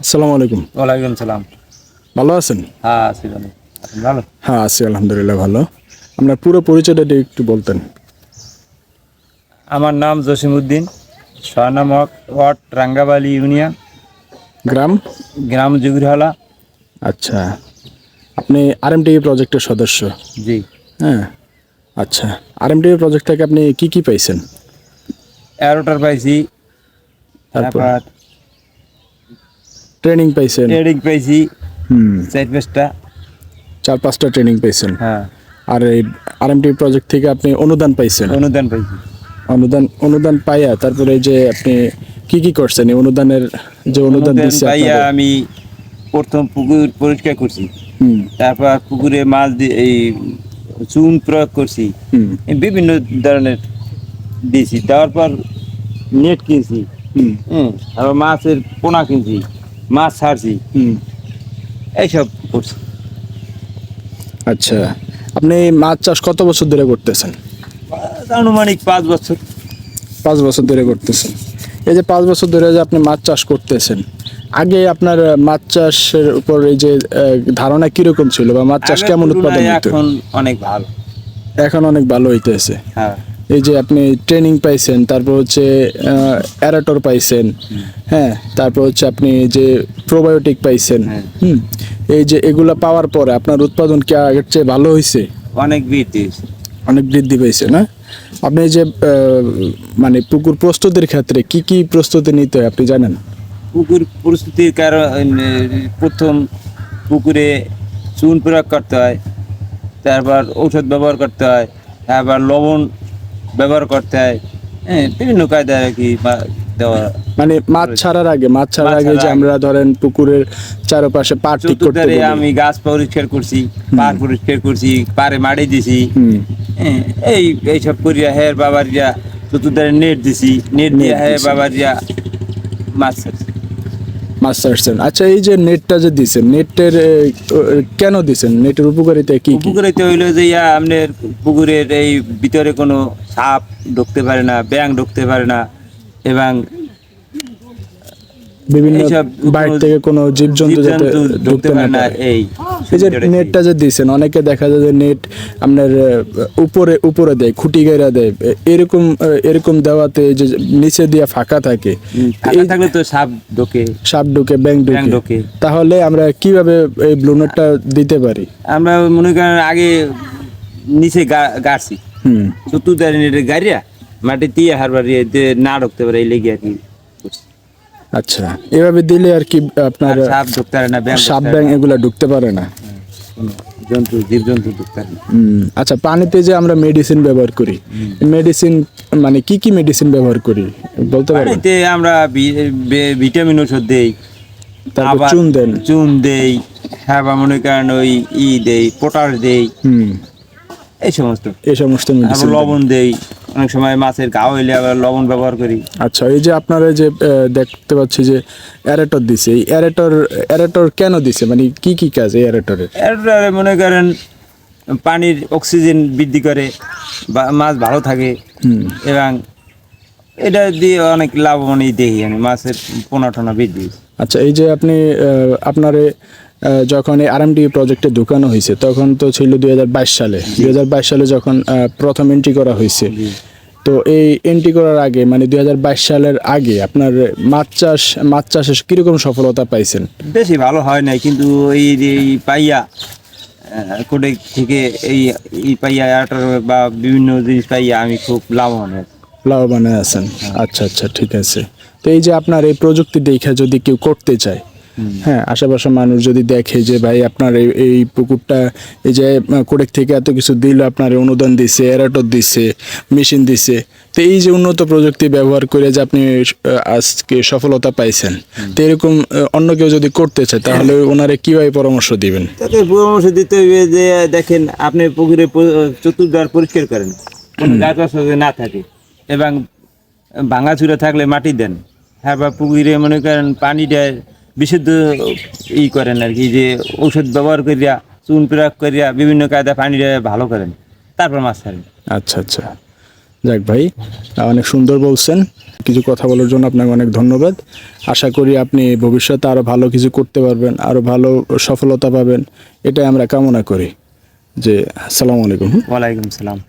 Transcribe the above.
আসসালামু আলাইকুম। ওয়ালাইকুম সালাম। ভালো আছেন? হ্যাঁ আছি ভালো। আপনি ভালো? হ্যাঁ, আছি আলহামদুলিল্লাহ ভালো। আপনার পুরো পরিচয়টা দিয়ে একটু বলতেন। আমার নাম জসিমউদ্দিন, স্বর্ণমক ওয়ার্ড রাঙ্গাবালি ইউনিয়ন, গ্রাম? গ্রাম জুগিরহালা। আচ্ছা। আপনি আরএমটিভি প্রজেক্টের সদস্য? জি। হ্যাঁ, আচ্ছা। আরএমটিভি প্রজেক্ট থেকে আপনি কি কি পাইছেন? এরোটার পাইছি, তারপর তারপর ট্রেনিং পাইছেন? ট্রেডিং পাইছি হুম, 4-5টা। 4-5টা ট্রেনিং পাইছেন। হ্যাঁ, আর এই আরএমটিভি প্রজেক্ট থেকে আপনি অনুদান পাইছেন? অনুদান পাইছি। অনুদান পাইয়া তারপরে এই যে আপনি কি কি করছেন এই অনুদানের যে অনুদান দিচ্ছে পাইয়া আপনাদের? আমি প্রথম পুকুর পরিষ্কার করছি, হুম তারপর পুকুরে মাছ দিয়ে এই চুন প্রয়োগ করছি, হুম এই বিভিন্ন ধরনের দিয়েছি। তারপর নেট কিনছি, হুম তারপর মাছের পোনা কিনছি, মাছ ছাড়ছি, হুম এইসব করছি। আচ্ছা। আপনি মাছ চাষ কত বছর ধরে করতেছেন? আনুমানিক 5 বছর। 5 বছর ধরে করতেছেন। এই যে 5 বছর ধরে যে আপনি মাছ চাষ করতেছেন, আগে আপনার মাছ চাষের উপর এই যে ধারণা কিরকম ছিল বা মাছ চাষ আগের কেমন উৎপাদন তুলনায় হতো? এখন অনেক ভালো। এখন অনেক ভালো হইতেছে। হ্যাঁ, এই যে আপনি ট্রেনিং পাইছেন, তারপর হচ্ছে অ্যারাটর পাইছেন, হ্যাঁ, তারপর হচ্ছে আপনি যে প্রোবায়োটিক পাইছেন, হ্যাঁ। এই যে এগুলা পাওয়ার পরে আপনার উৎপাদন কি আগের চেয়ে ভালো হয়েছে? অনেক বৃদ্ধি হয়েছে। অনেক বৃদ্ধি পেয়েছে না? আপনি যে মানে পুকুর প্রস্তুতির ক্ষেত্রে কি কি প্রস্তুতি নিতে হয় আপনি জানেন? পুকুর পরিস্থিতির কারণে প্রথম পুকুরে চুন প্রয়োগ করতে হয়, তারপর ঔষধ ব্যবহার করতে হয়, তারপর লবণ ব্যবহার করতে হয়। হ্যাঁ, বিভিন্ন কায়দায় আর কি দেওয়া। মানে মাছ ছাড়ার আগে মাছ যে ছাড়ার আমরা ধরেন পুকুরের চারপাশে পাড় ঠিক করতে চতুর্ধারে বলি। আমি গাছ পরিষ্কার করছি, পার পরিষ্কার করছি, পারে মাড়ি দিছি। হুম, হ্যাঁ, এইসব করিয়া হ্যাঁ বাবারিয়া চতুর্ধারে নেট দিছি, নেট দিয়া নেট হ্যাঁ দিছি। বাবারিয়া মাছ ছাড়ছি। মাছ ছাড়ছেন। আচ্ছা, এই যে নেটটা যে দিছেন, নেটের কেন দিছেন? নেটের উপকারিতা কি কি? পুকুরেতে হইলো যে আপনার পুকুরের এই ভিতরে কোনো সাপ ঢুকতে পারে না, ব্যাঙ ঢুকতে পারে না, এবং বিভিন্ন এইসব বাইরে থেকে কোনো জীবজন্তু যাতে ঢুকতে না পারে। এই এই যে নেটটা যে দিছেন, অনেকে দেখা যায় যে নেট আপনার উপরে উপরে দেয়, খুঁটি গাইরা দেয়, এরকম দেওয়াতে যে নিচে দিয়ে ফাঁকা থাকে, ফাঁকা থাকলে তো সাপ ঢোকে, সাপ ঢুকে, ব্যাঙ ব্যাঙ ঢুকে। ঢোকে। তাহলে আমরা কিভাবে এই ব্লু নেটটা দিতে পারি? আমরা মনে করেন আগে নিচে গাড়ছি, হুম, চতুর্ধারে নেটের গাড়িয়া মাটি দিয়ে হারবার না ঢুকতে পারে, এই লেগে আর কি করছি। আচ্ছা। এভাবে দিলে আর কি আপনার আর সাপ ঢুকতে পারে না, ব্যাঙ সাপ ঢুকতে ব্যাঙ পারে না, এগুলা ঢুকতে পারে না। কোনো জীবজন্তু ঢুকতে পারে না। আচ্ছা, পানিতে যে আমরা মেডিসিন ব্যবহার করি, মেডিসিন মানে কি কি মেডিসিন ব্যবহার করি বলতে পারেন? পানিতে আমরা ভিটামিন ওষুধ দেই, তারপর আবার চুন দেন। চুন দেই, হ্যাঁ, বা মনে করেন ওই দেই, পটাশ দেই, হুম, এই সমস্ত। এই সমস্ত আবার মেডিসিন। লবণ দেই, অনেক সময় মাছের ঘা হইলে আবার লবণ ব্যবহার করি। আচ্ছা, এই যে আপনারা যে দেখতে পাচ্ছি যে অ্যারেটর দিছে, এই অ্যারেটর কেন দিছে, মানে কি কি কাজ এই অ্যারেটরের? এরপরে মনে করেন পানির অক্সিজেন বৃদ্ধি করে, বা মাছ ভালো থাকে, এবং এটা দিয়ে অনেক লাভবানই দেখি আমি, মাছের পোনা টোনা বৃদ্ধি হয়েছে। আচ্ছা, এই যে আপনি আপনারে যখন এই আরএমডিবি প্রজেক্টে ঢুকানো হয়েছে তখন তো ছিল 2022 সালে। 2022 সালে যখন প্রথম এন্ট্রি করা হয়েছে, তো এই এন্ট্রি করার আগে মানে 2022 সালের আগে আপনার মাছ চাষে কিরকম সফলতা পাইছেন? বেশি ভালো হয় নাই, কিন্তু এই পাইয়া কোডে থেকে এই পাইয়া আটার বা বিভিন্ন জিনিস পাইয়া আমি খুব লাভবান হয়েছি। লাভবান আছেন। আচ্ছা আচ্ছা, ঠিক আছে। তো এই যে আপনার এই প্রযুক্তি দেখে যদি কেউ করতে চায়, হ্যাঁ, আশেপাশের মানুষ যদি দেখে যে ভাই আপনার এই পুকুরটা এই যে কোডেক থেকে এত কিছু দিল, আপনার অনুদান দিছে, এরাটর দিছে, মেশিন দিছে, তো এই যে উন্নত প্রযুক্তি ব্যবহার করে যে আপনি আজকে সফলতা পাইছেন, তো এরকম অন্য কেউ যদি করতে চায় তাহলে ওনারে কিভাবে পরামর্শ দিবেন? তাকে পরামর্শ দিতে হবে যে দেখেন, আপনি পুকুরে চতুর্ধার পরিষ্কার করেন, কোনো গাছ না থাকে, এবং ভাঙাচুরা থাকলে মাটি দেন, হ্যাঁ, বা পুকুরে মনে করেন পানিটা বিশুদ্ধ করেন আর কি, যে ঔষধ ব্যবহার করিয়া, চুন প্রয়োগ করিয়া বিভিন্ন কায়দা পানিটা ভালো করেন, তারপর মাছ ছাড়েন। আচ্ছা আচ্ছা, যাক ভাই, অনেক সুন্দর বলছেন। কিছু কথা বলার জন্য আপনাকে অনেক ধন্যবাদ। আশা করি আপনি ভবিষ্যতে আরও ভালো কিছু করতে পারবেন, আরও ভালো সফলতা পাবেন, এটাই আমরা কামনা করি। যে আসসালামু আলাইকুম। ওয়ালাইকুম সালাম।